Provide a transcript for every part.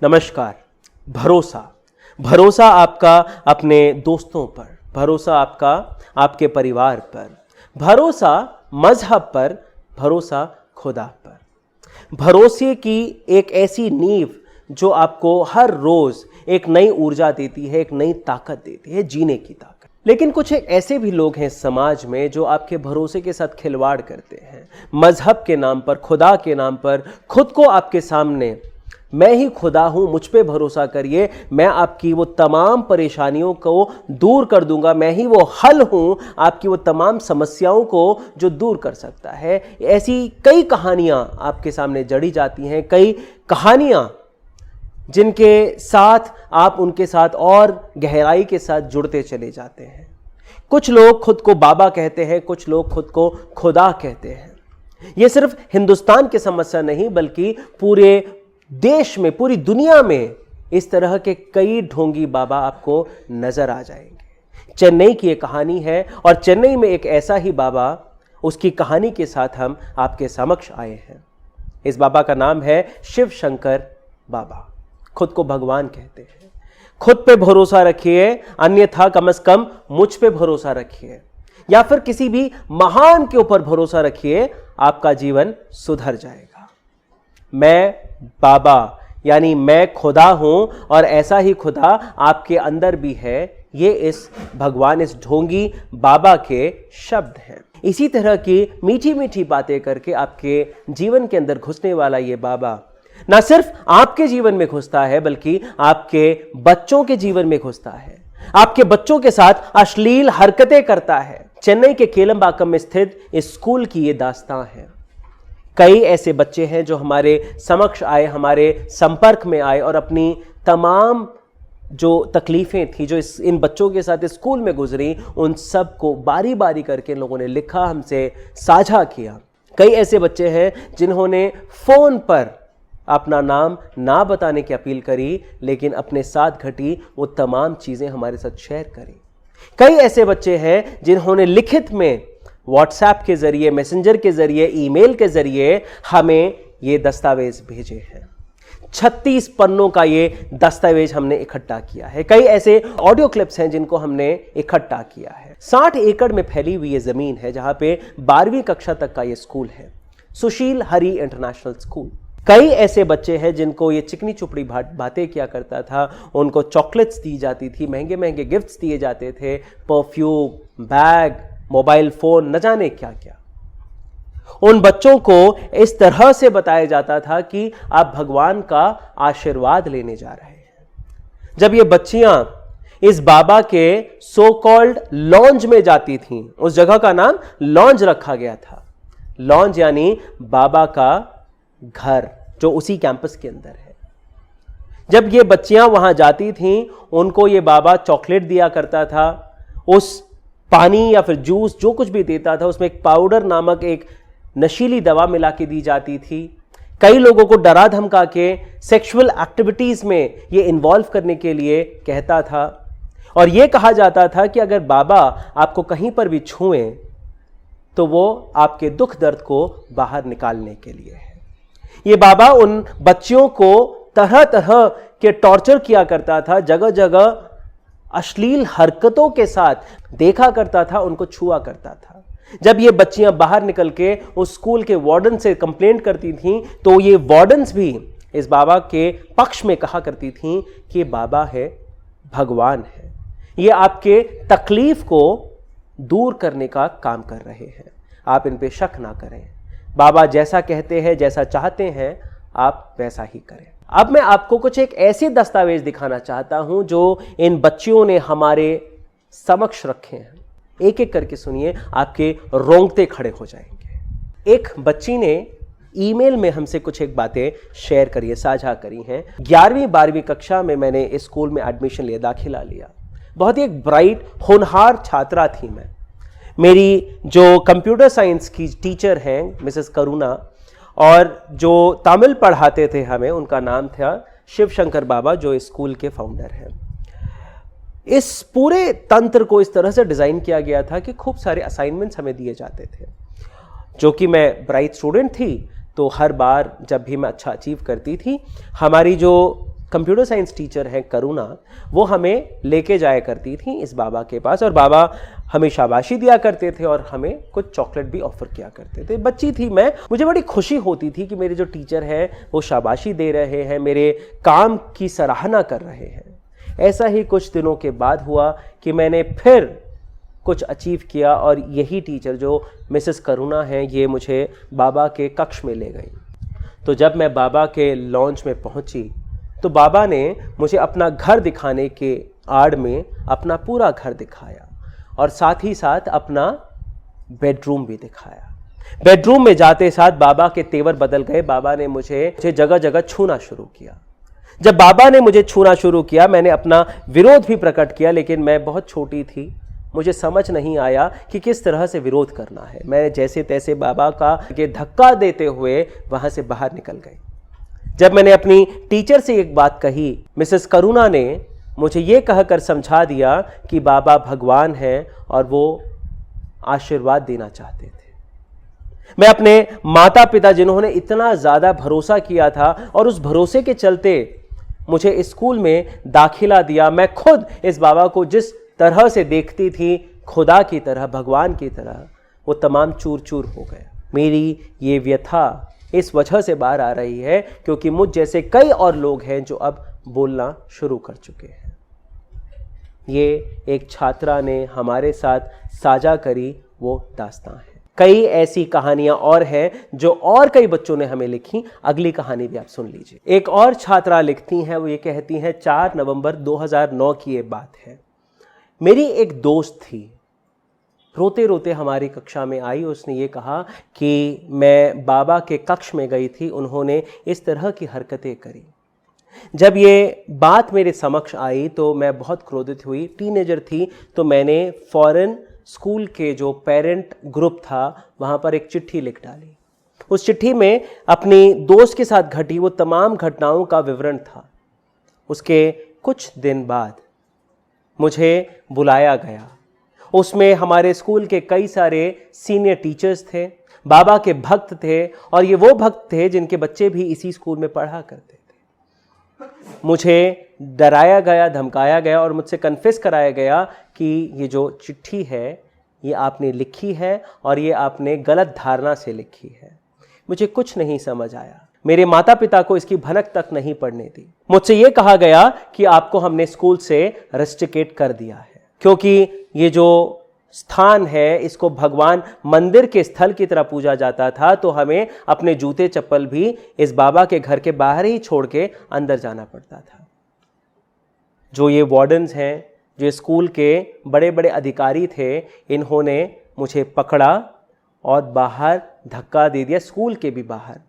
नमस्कार। भरोसा, भरोसा आपका अपने दोस्तों पर, भरोसा आपका आपके परिवार पर, भरोसा मजहब पर, भरोसा खुदा पर। भरोसे की एक ऐसी नींव जो आपको हर रोज एक नई ऊर्जा देती है, एक नई ताकत देती है, जीने की ताकत। लेकिन कुछ एक ऐसे भी लोग हैं समाज में जो आपके भरोसे के साथ खिलवाड़ करते हैं। मजहब के नाम पर, खुदा के नाम पर खुद को आपके सामने, मैं ही खुदा हूं, मुझ पे भरोसा करिए, मैं आपकी वो तमाम परेशानियों को दूर कर दूंगा, मैं ही वो हल हूं आपकी वो तमाम समस्याओं को जो दूर कर सकता है। ऐसी कई कहानियां आपके सामने जड़ी जाती हैं, कई कहानियां जिनके साथ आप उनके साथ और गहराई के साथ जुड़ते चले जाते हैं। कुछ लोग खुद को बाबा कहते हैं, कुछ लोग खुद को खुदा कहते हैं। यह सिर्फ हिंदुस्तान की समस्या नहीं बल्कि पूरे देश में, पूरी दुनिया में इस तरह के कई ढोंगी बाबा आपको नजर आ जाएंगे। चेन्नई की एक कहानी है और चेन्नई में एक ऐसा ही बाबा, उसकी कहानी के साथ हम आपके समक्ष आए हैं। इस बाबा का नाम है शिव शंकर बाबा। खुद को भगवान कहते हैं। खुद पे भरोसा रखिए, अन्यथा कम से कम मुझ पे भरोसा रखिए, या फिर किसी भी महान के ऊपर भरोसा रखिए, आपका जीवन सुधर जाएगा। मैं बाबा यानी मैं खुदा हूं और ऐसा ही खुदा आपके अंदर भी है। ये इस भगवान, इस ढोंगी बाबा के शब्द हैं। इसी तरह की मीठी मीठी बातें करके आपके जीवन के अंदर घुसने वाला ये बाबा ना सिर्फ आपके जीवन में घुसता है बल्कि आपके बच्चों के जीवन में घुसता है, आपके बच्चों के साथ अश्लील हरकतें करता है। चेन्नई के केलमबाकम में स्थित इस स्कूल की ये दास्तां है। कई ऐसे बच्चे हैं जो हमारे समक्ष आए, हमारे संपर्क में आए और अपनी तमाम जो तकलीफें थी जो इन बच्चों के साथ स्कूल में गुजरी, उन सब को बारी बारी करके लोगों ने लिखा, हमसे साझा किया। कई ऐसे बच्चे हैं जिन्होंने फोन पर अपना नाम ना बताने की अपील करी, लेकिन अपने साथ घटी वो तमाम चीजें हमारे साथ शेयर करी। कई ऐसे बच्चे हैं जिन्होंने लिखित में व्हाट्सएप के जरिए, मैसेंजर के जरिए, ईमेल के जरिए हमें ये दस्तावेज भेजे हैं। 36 पन्नों का ये दस्तावेज हमने इकट्ठा किया है। कई ऐसे ऑडियो क्लिप्स हैं जिनको हमने इकट्ठा किया है। 60 एकड़ में फैली हुई ये जमीन है जहां पे 12वीं कक्षा तक का ये स्कूल है, सुशील हरि इंटरनेशनल स्कूल। कई ऐसे बच्चे हैं जिनको ये चिकनी चुपड़ी बातें किया करता था, उनको चॉकलेट्स दी जाती थी, महंगे महंगे गिफ्ट्स दिए जाते थे, परफ्यूम, बैग, मोबाइल फोन, न जाने क्या क्या। उन बच्चों को इस तरह से बताया जाता था कि आप भगवान का आशीर्वाद लेने जा रहे हैं। जब ये बच्चियां इस बाबा के सो कॉल्ड लॉन्ज में जाती थीं, उस जगह का नाम लॉन्ज रखा गया था। लॉन्ज यानी बाबा का घर जो उसी कैंपस के अंदर है। जब ये बच्चियां वहां जाती थीं, उनको ये बाबा चॉकलेट दिया करता था। उस पानी या फिर जूस जो कुछ भी देता था उसमें एक पाउडर नामक एक नशीली दवा मिला के दी जाती थी। कई लोगों को डरा धमका के सेक्सुअल एक्टिविटीज में ये इन्वॉल्व करने के लिए कहता था और ये कहा जाता था कि अगर बाबा आपको कहीं पर भी छुएं तो वो आपके दुख दर्द को बाहर निकालने के लिए है। ये बाबा उन बच्चियों को तरह तरह के टॉर्चर किया करता था, जगह जगह अश्लील हरकतों के साथ देखा करता था, उनको छुआ करता था। जब ये बच्चियां बाहर निकल के उस स्कूल के वार्डन से कंप्लेंट करती थीं तो ये वार्डन्स भी इस बाबा के पक्ष में कहा करती थीं कि बाबा है, भगवान है, ये आपके तकलीफ को दूर करने का काम कर रहे हैं, आप इन पे शक ना करें। बाबा जैसा कहते हैं, जैसा चाहते हैं, आप वैसा ही करें। अब मैं आपको कुछ एक ऐसे दस्तावेज दिखाना चाहता हूं जो इन बच्चियों ने हमारे समक्ष रखे हैं। एक एक करके सुनिए, आपके रोंगटे खड़े हो जाएंगे। एक बच्ची ने ईमेल में हमसे कुछ एक बातें शेयर करी है, साझा करी हैं। 11वीं 12वीं कक्षा में मैंने इस स्कूल में एडमिशन लिया, दाखिला लिया। बहुत ही एक ब्राइट, होनहार छात्रा थी मैं। मेरी जो कंप्यूटर साइंस की टीचर हैं मिसेस करुणा, और जो तमिल पढ़ाते थे हमें, उनका नाम था शिव शंकर बाबा, जो इस स्कूल के फाउंडर हैं। इस पूरे तंत्र को इस तरह से डिजाइन किया गया था कि खूब सारे असाइनमेंट्स हमें दिए जाते थे। जो कि मैं ब्राइट स्टूडेंट थी तो हर बार जब भी मैं अच्छा अचीव करती थी, हमारी जो कंप्यूटर साइंस टीचर हैं करुणा, वो हमें लेके जाया करती थी इस बाबा के पास, और बाबा हमें शाबाशी दिया करते थे और हमें कुछ चॉकलेट भी ऑफर किया करते थे। बच्ची थी मैं, मुझे बड़ी खुशी होती थी कि मेरे जो टीचर हैं वो शाबाशी दे रहे हैं, मेरे काम की सराहना कर रहे हैं। ऐसा ही कुछ दिनों के बाद हुआ कि मैंने फिर कुछ अचीव किया, और यही टीचर जो मिसेस करुणा हैं, ये मुझे बाबा के कक्ष में ले गई। तो जब मैं बाबा के लॉन्च में पहुंची तो बाबा ने मुझे अपना घर दिखाने के आड़ में अपना पूरा घर दिखाया, और साथ ही साथ अपना बेडरूम भी दिखाया। बेडरूम में जाते साथ बाबा के तेवर बदल गए। बाबा ने मुझे जगह जगह छूना शुरू किया। जब बाबा ने मुझे छूना शुरू किया, मैंने अपना विरोध भी प्रकट किया, लेकिन मैं बहुत छोटी थी, मुझे समझ नहीं आया कि किस तरह से विरोध करना है। मैं जैसे तैसे बाबा का के धक्का देते हुए वहां से बाहर निकल गई। जब मैंने अपनी टीचर से एक बात कही, मिसेस करुणा ने मुझे ये कहकर समझा दिया कि बाबा भगवान हैं और वो आशीर्वाद देना चाहते थे। मैं अपने माता पिता, जिन्होंने इतना ज़्यादा भरोसा किया था और उस भरोसे के चलते मुझे इस स्कूल में दाखिला दिया, मैं खुद इस बाबा को जिस तरह से देखती थी, खुदा की तरह, भगवान की तरह, वो तमाम चूर चूर हो गए। मेरी ये व्यथा इस वजह से बाहर आ रही है क्योंकि मुझ जैसे कई और लोग हैं जो अब बोलना शुरू कर चुके हैं। ये एक छात्रा ने हमारे साथ साझा करी वो दास्तां है। कई ऐसी कहानियां और हैं जो और कई बच्चों ने हमें लिखी। अगली कहानी भी आप सुन लीजिए। एक और छात्रा लिखती हैं, वो ये कहती हैं, 4 नवंबर 2009 की ये बात है। मेरी एक दोस्त थी, रोते रोते हमारी कक्षा में आई। उसने ये कहा कि मैं बाबा के कक्ष में गई थी, उन्होंने इस तरह की हरकतें करी। जब ये बात मेरे समक्ष आई तो मैं बहुत क्रोधित हुई। टीनेजर थी तो मैंने फौरन स्कूल के जो पेरेंट ग्रुप था वहाँ पर एक चिट्ठी लिख डाली। उस चिट्ठी में अपनी दोस्त के साथ घटी वो तमाम घटनाओं का विवरण था। उसके कुछ दिन बाद मुझे बुलाया गया। उसमें हमारे स्कूल के कई सारे सीनियर टीचर्स थे, बाबा के भक्त थे, और ये वो भक्त थे जिनके बच्चे भी इसी स्कूल में पढ़ा करते थे। मुझे डराया गया, धमकाया गया और मुझसे कन्फेस कराया गया कि ये जो चिट्ठी है ये आपने लिखी है और ये आपने गलत धारणा से लिखी है। मुझे कुछ नहीं समझ आया। मेरे माता पिता को इसकी भनक तक नहीं पड़ने दी। मुझसे ये कहा गया कि आपको हमने स्कूल से रस्टिकेट कर दिया है क्योंकि ये जो स्थान है इसको भगवान मंदिर के स्थल की तरह पूजा जाता था, तो हमें अपने जूते चप्पल भी इस बाबा के घर के बाहर ही छोड़ के अंदर जाना पड़ता था। जो ये वार्डन्स हैं, जो स्कूल के बड़े बड़े अधिकारी थे, इन्होंने मुझे पकड़ा और बाहर धक्का दे दिया, स्कूल के भी बाहर।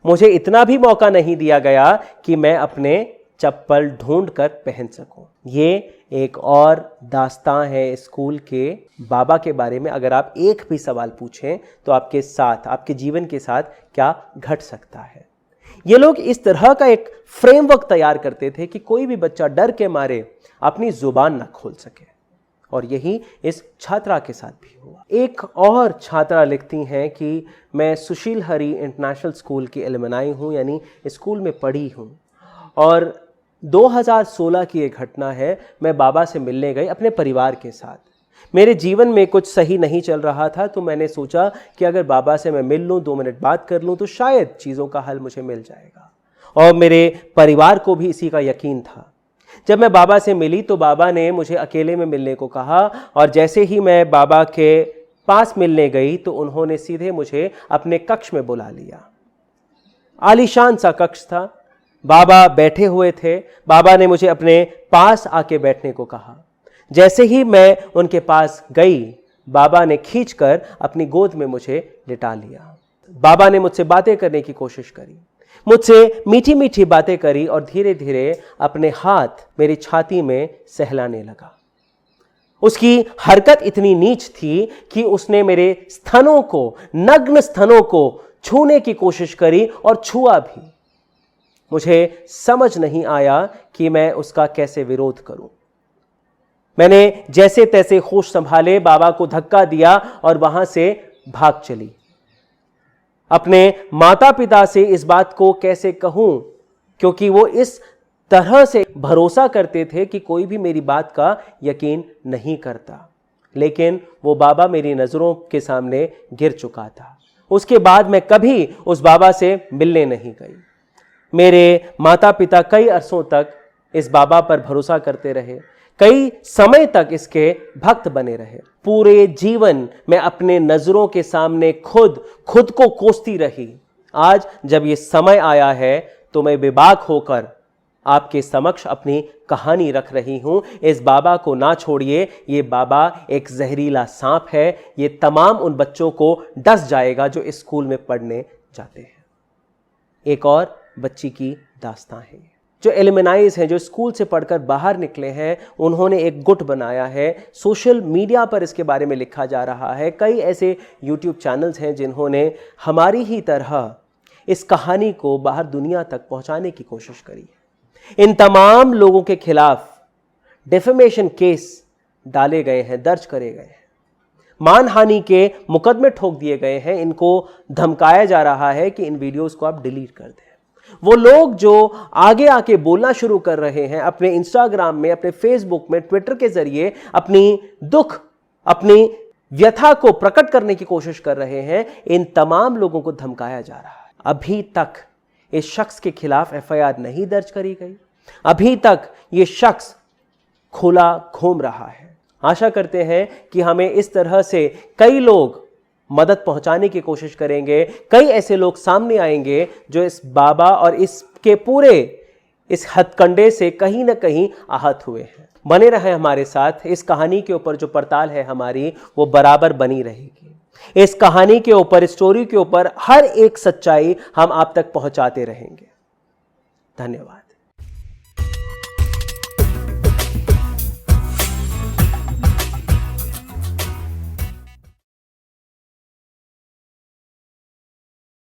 मुझे इतना भी मौका नहीं दिया गया कि मैं अपने चप्पल ढूंढ कर पहन सकूं। ये एक और दास्तां है स्कूल के बाबा के बारे में। अगर आप एक भी सवाल पूछें तो आपके साथ, आपके जीवन के साथ क्या घट सकता है। ये लोग इस तरह का एक फ्रेमवर्क तैयार करते थे कि कोई भी बच्चा डर के मारे अपनी जुबान ना खोल सके, और यही इस छात्रा के साथ भी हुआ। एक और छात्रा लिखती हैं कि मैं सुशील हरि इंटरनेशनल स्कूल की एलुमनाई हूँ, यानी स्कूल में पढ़ी हूँ, और 2016 की एक घटना है। मैं बाबा से मिलने गई अपने परिवार के साथ। मेरे जीवन में कुछ सही नहीं चल रहा था, तो मैंने सोचा कि अगर बाबा से मैं मिल लूँ, 2 मिनट बात कर लूँ, तो शायद चीज़ों का हल मुझे मिल जाएगा। और मेरे परिवार को भी इसी का यकीन था। जब मैं बाबा से मिली तो बाबा ने मुझे अकेले में मिलने को कहा, और जैसे ही मैं बाबा के पास मिलने गई तो उन्होंने सीधे मुझे अपने कक्ष में बुला लिया। आलीशान सा कक्ष था, बाबा बैठे हुए थे। बाबा ने मुझे अपने पास आके बैठने को कहा। जैसे ही मैं उनके पास गई, बाबा ने खींचकर अपनी गोद में मुझे लिटा लिया। बाबा ने मुझसे बातें करने की कोशिश करी, मुझसे मीठी मीठी बातें करी, और धीरे धीरे अपने हाथ मेरी छाती में सहलाने लगा। उसकी हरकत इतनी नीच थी कि उसने मेरे स्तनों को, नग्न स्तनों को छूने की कोशिश करी और छुआ भी। मुझे समझ नहीं आया कि मैं उसका कैसे विरोध करूं। मैंने जैसे तैसे होश संभाले, बाबा को धक्का दिया और वहां से भाग चली। अपने माता पिता से इस बात को कैसे कहूं, क्योंकि वो इस तरह से भरोसा करते थे कि कोई भी मेरी बात का यकीन नहीं करता। लेकिन वो बाबा मेरी नज़रों के सामने गिर चुका था। उसके बाद मैं कभी उस बाबा से मिलने नहीं गई। मेरे माता पिता कई अरसों तक इस बाबा पर भरोसा करते रहे, कई समय तक इसके भक्त बने रहे। पूरे जीवन में अपने नज़रों के सामने खुद को कोसती रही। आज जब ये समय आया है तो मैं बेबाक होकर आपके समक्ष अपनी कहानी रख रही हूं। इस बाबा को ना छोड़िए, ये बाबा एक जहरीला सांप है। ये तमाम उन बच्चों को डस जाएगा जो इस स्कूल में पढ़ने जाते हैं। एक और बच्ची की दास्तां है। जो एलिमनाइज हैं, जो स्कूल से पढ़कर बाहर निकले हैं, उन्होंने एक गुट बनाया है। सोशल मीडिया पर इसके बारे में लिखा जा रहा है। कई ऐसे यूट्यूब चैनल्स हैं जिन्होंने हमारी ही तरह इस कहानी को बाहर दुनिया तक पहुंचाने की कोशिश करी है। इन तमाम लोगों के खिलाफ डिफेमेशन केस डाले गए हैं, दर्ज करे गए हैं, मानहानि के मुकदमे ठोक दिए गए हैं। इनको धमकाया जा रहा है कि इन वीडियोस को आप डिलीट कर दें। वो लोग जो आगे आके बोलना शुरू कर रहे हैं अपने इंस्टाग्राम में, अपने फेसबुक में, ट्विटर के जरिए अपनी दुख, अपनी व्यथा को प्रकट करने की कोशिश कर रहे हैं, इन तमाम लोगों को धमकाया जा रहा है। अभी तक इस शख्स के खिलाफ एफआईआर नहीं दर्ज करी गई। अभी तक ये शख्स खुला घूम रहा है। आशा करते हैं कि हमें इस तरह से कई लोग मदद पहुंचाने की कोशिश करेंगे। कई ऐसे लोग सामने आएंगे जो इस बाबा और इसके पूरे इस हथकंडे से कहीं ना कहीं आहत हुए हैं। बने रहे हमारे साथ। इस कहानी के ऊपर जो पड़ताल है हमारी, वो बराबर बनी रहेगी। इस कहानी के ऊपर, इस स्टोरी के ऊपर हर एक सच्चाई हम आप तक पहुंचाते रहेंगे। धन्यवाद।